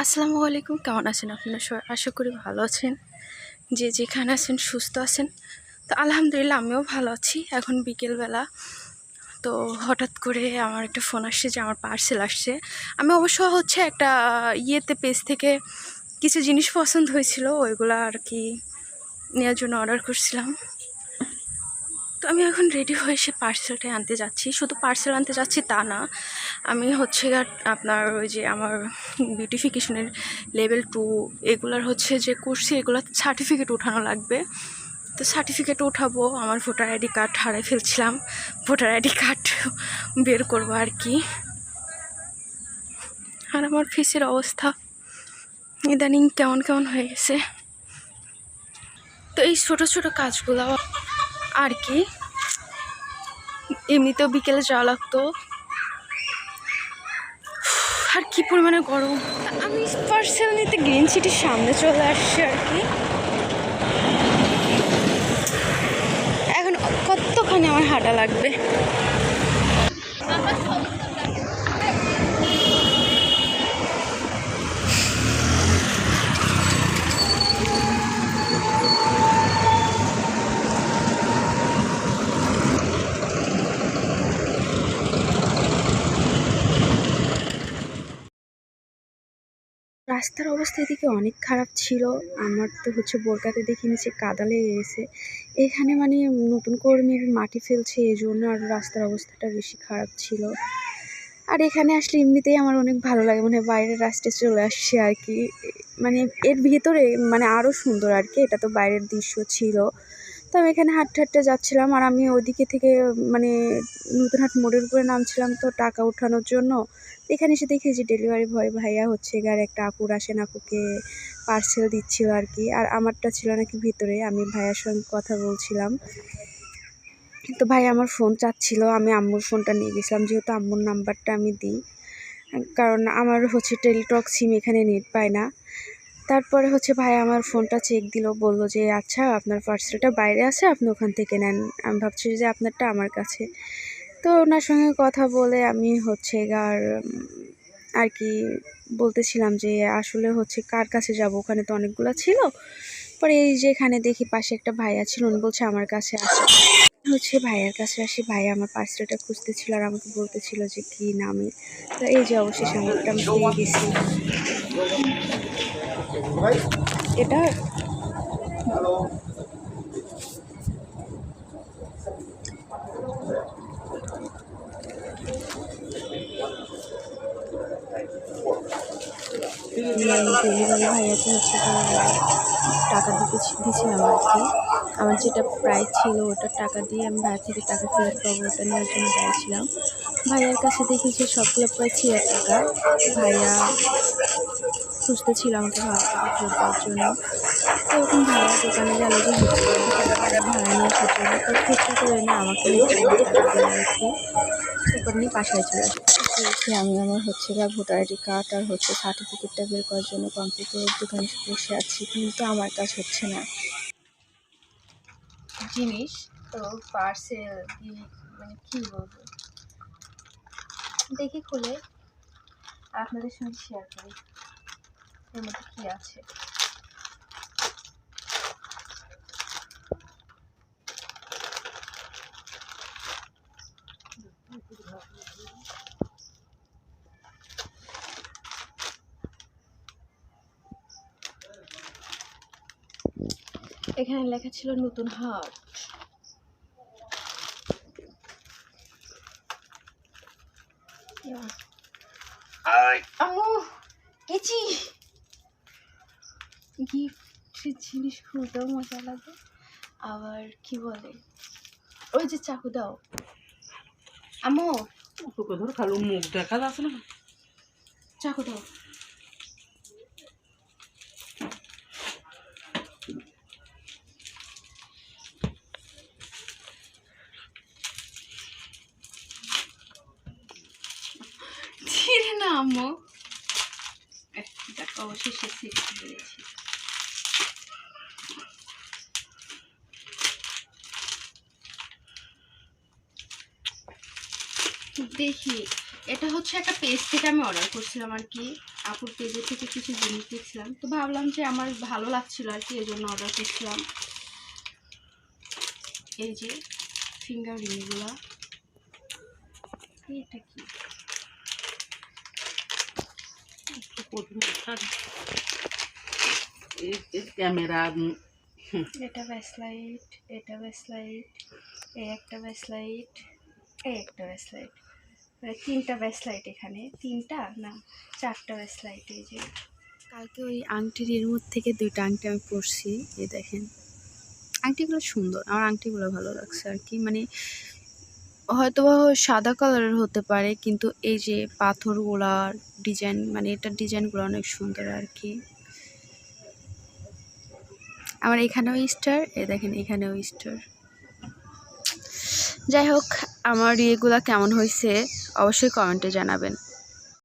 আসসালামু আলাইকুম, কেমন আছেন আপনারা সবাই? আশা করি ভালো আছেন। যে যেখানে আছেন সুস্থ আছেন। তো আলহামদুলিল্লাহ আমিও ভালো আছি। এখন বিকেলবেলা, তো হঠাৎ করে আমার একটা ফোন আসছে যে আমার পার্সেল আসছে। আমি অবশ্য একটা পেজ থেকে কিছু জিনিস পছন্দ হয়েছিল, ওইগুলো আর কি নেওয়ার জন্য অর্ডার করছিলাম। তো আমি এখন রেডি হয়ে সে পার্সেলটাই আনতে যাচ্ছি। শুধু পার্সেল আনতে যাচ্ছি তা না, আমি আপনার ওই যে আমার বিউটিফিকেশনের লেভেল 2 এগুলার যে করছি, এগুলোর সার্টিফিকেট উঠানো লাগবে। তো সার্টিফিকেট উঠাবো। আমার ভোটার আইডি কার্ড হারাই ফেলছিলাম, ভোটার আইডি কার্ড বের করবো আর কি। আর আমার ফেসের অবস্থা ইদানিং কেমন কেমন হয়ে গেছে। তো এই ছোটো ছোটো কাজগুলো আর কি। এমনিতেও বিকেলে যাওয়া লাগতো, আর কি পরিমাণে গরম। আমি পার্সেল নিতে গ্রিন সিটির সামনে চলে আসছি আর কি। এখন কতখানি আমার হাঁটা লাগবে। রাস্তার অবস্থা এদিকে অনেক খারাপ ছিল। আমার তো বোরকাতে দেখে নিচে কাদা লেগে গেছে। এখানে মানে নতুন করে মেবি মাটি ফেলছে, এই জন্য আর রাস্তার অবস্থাটা বেশি খারাপ ছিল। আর এখানে আসলে এমনিতেই আমার অনেক ভালো লাগে, মানে বাইরের রাস্তায় চলে আসছে আর কি। মানে এর ভিতরে মানে আরও সুন্দর আর কি। এটা তো বাইরের দৃশ্য ছিল। তো আমি এখানে হাঁটতে হাঁটতে যাচ্ছিলাম, আর আমি ওইদিকে থেকে মানে নতুনহাট মোড়ের উপরে নামছিলাম তো টাকা ওঠানোর জন্য। এখানে এসে দেখি যে ডেলিভারি বয় ভাইয়া আর একটা আপুর আসেন, আপুকে পার্সেল দিচ্ছিল আর কি। আর আমারটা ছিল নাকি ভিতরে, আমি ভাইয়ার সঙ্গে কথা বলছিলাম। তো ভাই আমার ফোন চাচ্ছিল, আমি আম্মুর ফোনটা নিয়ে গেছিলাম, যেহেতু আম্মুর নাম্বারটা আমি দিই, কারণ আমার টেলিটক সিম এখানে নেট পায় না। তারপরে ভাই আমার ফোনটা চেক দিল, বলল যে আচ্ছা আপনার পার্সেলটা বাইরে আছে, আপনি ওখান থেকে নেন। আমি ভাবছি যে আপনারটা আমার কাছে। তো ওনার সঙ্গে কথা বলে আমি আর কি বলতেছিলাম যে আসলে কার কাছে যাব, ওখানে তো অনেকগুলো ছিল। পরে এই যে এখানে দেখি পাশে একটা ভাইয়া ছিল, উনি বলছে আমার কাছে আসে। ভাইয়ার কাছে আসি, ভাইয়া আমার পার্সেলটা খুঁজতেছিল আর আমাকে বলতেছিল যে কি নামে। তো এই যে অবশেষে আমারটা আমি পেয়ে গেছি। এটা ডেলিভারি ভাইয়াকে টাকা দিয়েছিলাম আর কি। আমার যেটা প্রাইস ছিল ওটার টাকা দিয়ে আমি ভাইয়া থেকে টাকা ফেরত পাবো, ওটা নেওয়ার জন্য গিয়েছিলাম। ভাইয়ার কাছে দেখি যে সবগুলো প্রায় 1000 টাকা। ভাইয়া খুঁজতেছিল আমাকে ভাড়া টাকা ফেরত দেওয়ার জন্য। তো এরকম ভাইয়া দোকানে গেল যে ভাড়া নিয়ে আসার জন্য, তো চেষ্টা করে না আমাকে টাকা আর কি। তারপর নিয়ে বাসায় চলে আসি। আমি আমার ভোটার আইডি কার্ড আর সার্টিফিকেটটা বের করার জন্য কম্পিউটারের দোকানে বসে আছি, কিন্তু আমার কাজ হচ্ছে না। জিনিস তো পার্সেল মানে কি বলবো, দেখি খুলে আপনাদের সঙ্গে শেয়ার করি এর মধ্যে কি আছে। এখানে লেখা ছিল নতুন হাট। গিফট জিনিস খুলতেও মজা লাগে, আবার কি বলে ওই যে চাকু দাও আমো, তোকে ধর খালি মুখ দেখা যাচ্ছে না, চাকু দাও। ছিঁড়ে না আম্মু, দেখো অবশেষে শিখতে পেরেছি। দেখি, এটা একটা পেজ থেকে আমি অর্ডার করছিলাম আর কি। আপুর পেজে থেকে কিছু জিনিস দেখছিলাম, তো ভাবলাম যে আমার ভালো লাগছিল আর কি, এই জন্য অর্ডার করছিলাম। এই যে ফিঙ্গার রিংগুলো, এটা কি? ক্যামেরা এটা ব্যাসলাইট, এটা ব্যাসলাইট, এই একটা ব্যাসলাইট, এই একটা ব্যাসলাইট, মানে 3টা ব্যাসলাইট, এখানে 3টা না 4টা ব্যাসলাইট। এই যে কালকে ওই আংটির এর মধ্যে থেকে 2টা আংটি আমি পরছি, এই দেখেন আংটিগুলো সুন্দর, আমার আংটিগুলো ভালো লাগছে আর কি। মানে হয়তো বা সাদা কালারের হতে পারে, কিন্তু এই যে পাথরগুলার ডিজাইন, মানে এটার ডিজাইনগুলো অনেক সুন্দর আর কি। আমার এখানেও স্টার, এই দেখেন এখানেও স্টার। যাই হোক, আমার ইয়েগুলা কেমন হয়েছে অবশ্যই কমেন্টে জানাবেন।